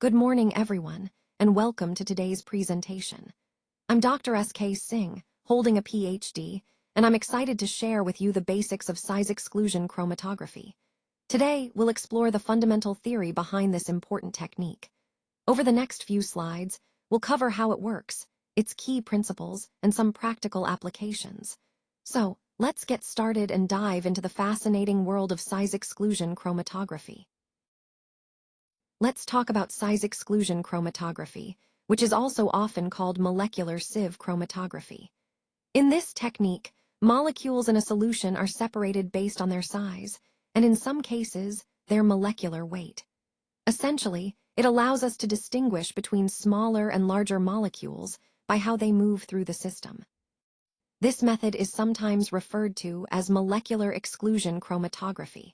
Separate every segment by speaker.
Speaker 1: Good morning, everyone, and welcome to today's presentation. I'm Dr. S.K. Singh, holding a PhD, and I'm excited to share with you the basics of size exclusion chromatography. Today, we'll explore the fundamental theory behind this important technique. Over the next few slides, we'll cover how it works, its key principles, and some practical applications. So, let's get started and dive into the fascinating world of size exclusion chromatography. Let's talk about size exclusion chromatography, which is also often called molecular sieve chromatography. In this technique, molecules in a solution are separated based on their size, and in some cases, their molecular weight. Essentially, it allows us to distinguish between smaller and larger molecules by how they move through the system. This method is sometimes referred to as molecular exclusion chromatography,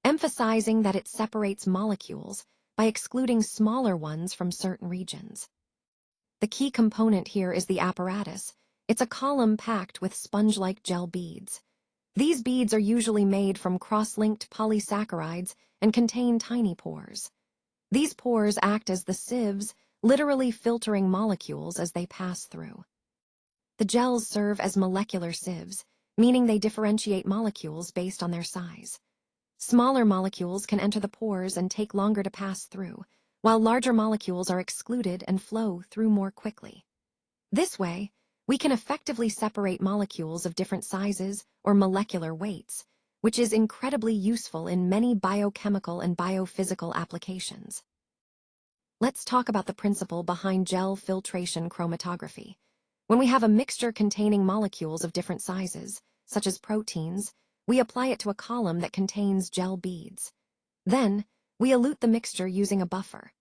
Speaker 1: emphasizing that it separates molecules by excluding smaller ones from certain regions. The key component here is the apparatus. It's a column packed with sponge-like gel beads. These beads are usually made from cross-linked polysaccharides and contain tiny pores. These pores act as the sieves, literally filtering molecules as they pass through. The gels serve as molecular sieves, meaning they differentiate molecules based on their size. Smaller molecules can enter the pores and take longer to pass through, while larger molecules are excluded and flow through more quickly. This way, we can effectively separate molecules of different sizes or molecular weights, which is incredibly useful in many biochemical and biophysical applications. Let's talk about the principle behind gel filtration chromatography. When we have a mixture containing molecules of different sizes, such as proteins, we apply it to a column that contains gel beads. Then, we elute the mixture using a buffer.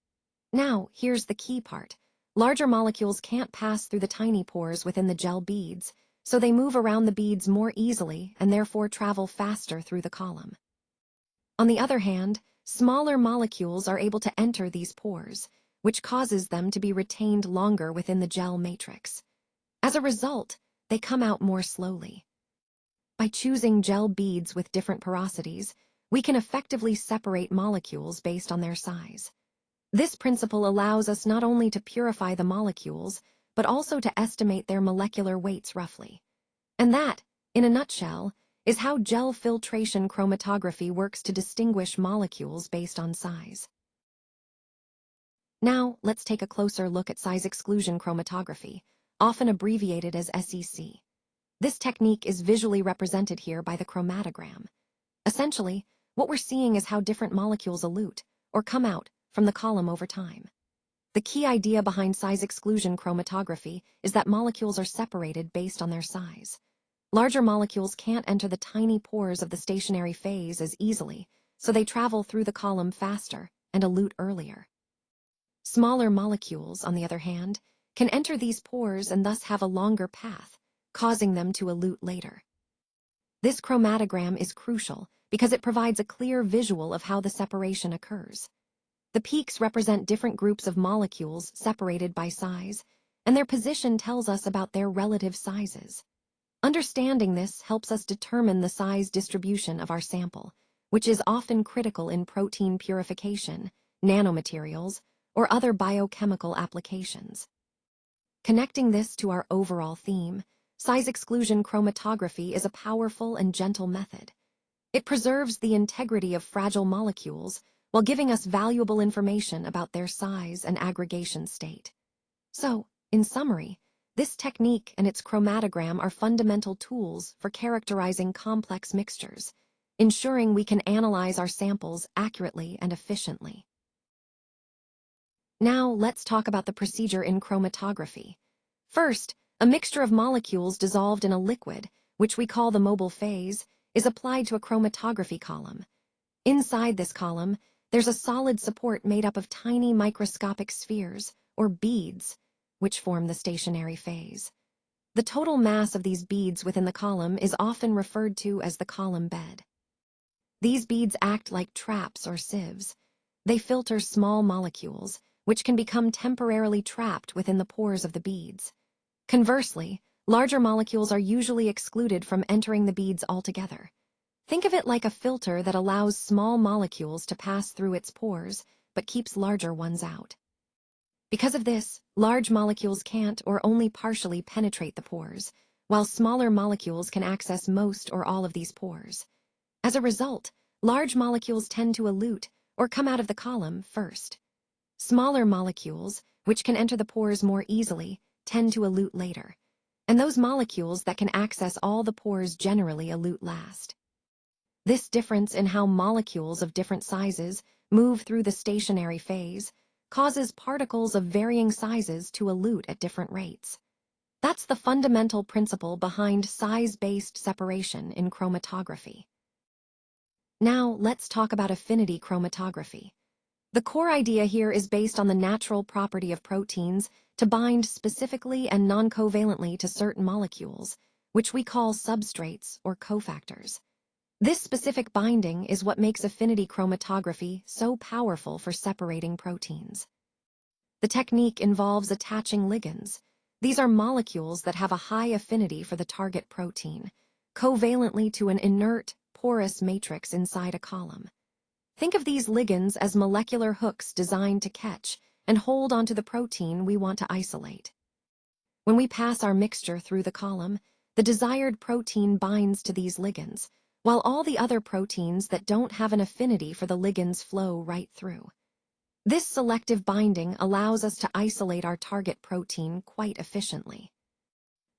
Speaker 1: Now, here's the key part. Larger molecules can't pass through the tiny pores within the gel beads, so they move around the beads more easily and therefore travel faster through the column. On the other hand, smaller molecules are able to enter these pores, which causes them to be retained longer within the gel matrix. As a result, they come out more slowly. By choosing gel beads with different porosities, we can effectively separate molecules based on their size. This principle allows us not only to purify the molecules, but also to estimate their molecular weights roughly. And that, in a nutshell, is how gel filtration chromatography works to distinguish molecules based on size. Now, let's take a closer look at size exclusion chromatography, often abbreviated as SEC. This technique is visually represented here by the chromatogram. Essentially, what we're seeing is how different molecules elute, or come out, from the column over time. The key idea behind size exclusion chromatography is that molecules are separated based on their size. Larger molecules can't enter the tiny pores of the stationary phase as easily, so they travel through the column faster and elute earlier. Smaller molecules, on the other hand, can enter these pores and thus have a longer path, causing them to elute later. This chromatogram is crucial because it provides a clear visual of how the separation occurs. The peaks represent different groups of molecules separated by size, and their position tells us about their relative sizes. Understanding this helps us determine the size distribution of our sample, which is often critical in protein purification, nanomaterials, or other biochemical applications. Connecting this to our overall theme, size exclusion chromatography is a powerful and gentle method. It preserves the integrity of fragile molecules while giving us valuable information about their size and aggregation state. So, in summary, this technique and its chromatogram are fundamental tools for characterizing complex mixtures, ensuring we can analyze our samples accurately and efficiently. Now, let's talk about the procedure in chromatography. First, a mixture of molecules dissolved in a liquid, which we call the mobile phase, is applied to a chromatography column. Inside this column, there's a solid support made up of tiny microscopic spheres, or beads, which form the stationary phase. The total mass of these beads within the column is often referred to as the column bed. These beads act like traps or sieves. They filter small molecules, which can become temporarily trapped within the pores of the beads. Conversely, larger molecules are usually excluded from entering the beads altogether. Think of it like a filter that allows small molecules to pass through its pores, but keeps larger ones out. Because of this, large molecules can't or only partially penetrate the pores, while smaller molecules can access most or all of these pores. As a result, large molecules tend to elute or come out of the column first. Smaller molecules, which can enter the pores more easily, tend to elute later. And those molecules that can access all the pores generally elute last. This difference in how molecules of different sizes move through the stationary phase causes particles of varying sizes to elute at different rates. That's the fundamental principle behind size-based separation in chromatography. Now, let's talk about affinity chromatography. The core idea here is based on the natural property of proteins to bind specifically and non-covalently to certain molecules, which we call substrates or cofactors. This specific binding is what makes affinity chromatography so powerful for separating proteins. The technique involves attaching ligands. These are molecules that have a high affinity for the target protein, covalently to an inert, porous matrix inside a column. Think of these ligands as molecular hooks designed to catch and hold onto the protein we want to isolate. When we pass our mixture through the column, the desired protein binds to these ligands, while all the other proteins that don't have an affinity for the ligands flow right through. This selective binding allows us to isolate our target protein quite efficiently.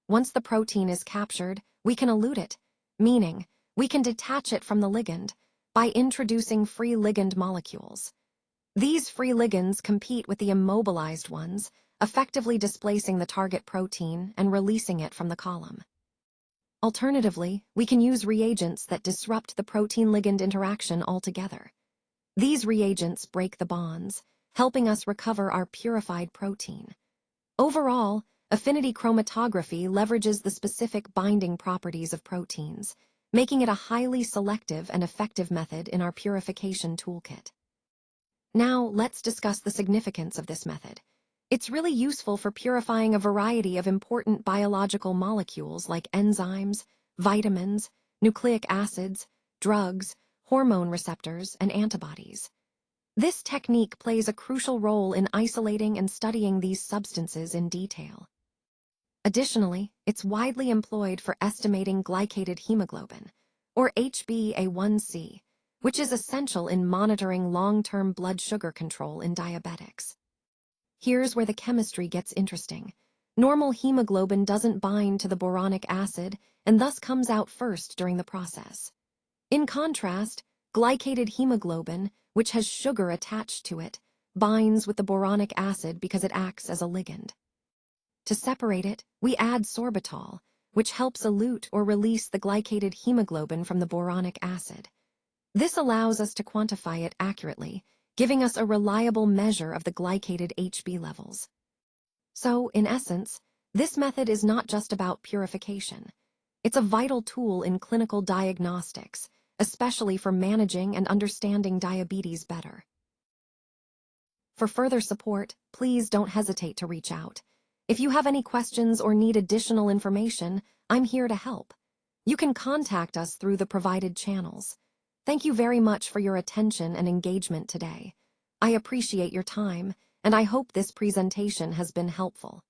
Speaker 1: Once the protein is captured, we can elute it, meaning we can detach it from the ligand by introducing free ligand molecules. These free ligands compete with the immobilized ones, effectively displacing the target protein and releasing it from the column. Alternatively, we can use reagents that disrupt the protein-ligand interaction altogether. These reagents break the bonds, helping us recover our purified protein. Overall, affinity chromatography leverages the specific binding properties of proteins, making it a highly selective and effective method in our purification toolkit. Now, let's discuss the significance of this method. It's really useful for purifying a variety of important biological molecules like enzymes, vitamins, nucleic acids, drugs, hormone receptors, and antibodies. This technique plays a crucial role in isolating and studying these substances in detail. Additionally, it's widely employed for estimating glycated hemoglobin, or HbA1c, which is essential in monitoring long-term blood sugar control in diabetics. Here's where the chemistry gets interesting. Normal hemoglobin doesn't bind to the boronic acid and thus comes out first during the process. In contrast, glycated hemoglobin, which has sugar attached to it, binds with the boronic acid because it acts as a ligand. To separate it, we add sorbitol, which helps elute or release the glycated hemoglobin from the boronic acid. This allows us to quantify it accurately, giving us a reliable measure of the glycated Hb levels. So, in essence, this method is not just about purification. It's a vital tool in clinical diagnostics, especially for managing and understanding diabetes better. For further support, please don't hesitate to reach out. If you have any questions or need additional information, I'm here to help. You can contact us through the provided channels. Thank you very much for your attention and engagement today. I appreciate your time, and I hope this presentation has been helpful.